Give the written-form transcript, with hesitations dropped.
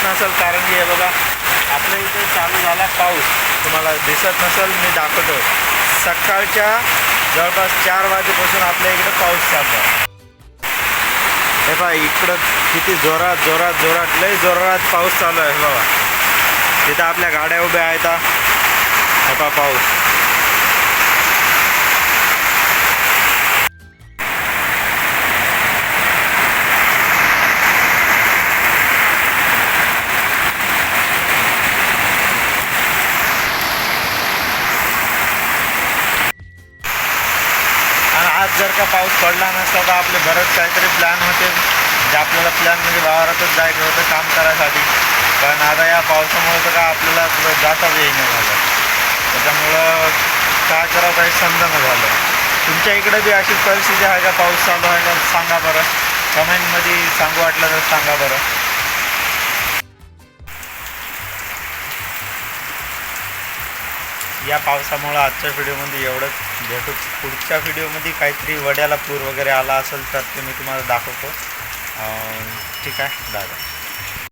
नसेल कारण की हे बघा आपल्या इथे चालू झाला पाऊस. तुम्हाला दिसत नसेल, मी दाखवतो. सकाळच्या जवळपास 4 वाजेपासून आपल्या इकडे पाऊस चालू आहे. हे पहा इकडं किती जोरात जोरात जोरात लय जोरात पाऊस चालू आहे बाबा. तिथं आपल्या गाड्या उभ्या आहेत. हे पहा पाऊस. आज जर का पाऊस पडला नसता तर आपले बरेच काहीतरी प्लॅन होते, जे आपल्याला प्लॅन म्हणजे वावरातच जायचं होतं काम करायसाठी. पण आता या पावसामुळे तर काय आपल्याला कुठं जाताच येईना झालं. त्याच्यामुळं काय करावं काही समजेना झालं. तुमच्या इकडे बी अशीच परिस्थिती आहे का? पाऊस चालू आहे का? सांगा बरं, कमेंटमध्ये सांगू वाटलं तर सांगा बरं. या पावसामुळं आजच्या व्हिडिओमध्ये एवढंच. भेटू पुढच्या व्हिडिओमध्ये. काहीतरी वड्याला पूर वगैरे आला असेल तर ते मी तुम्हाला दाखवतो. ठीक आहे दादा.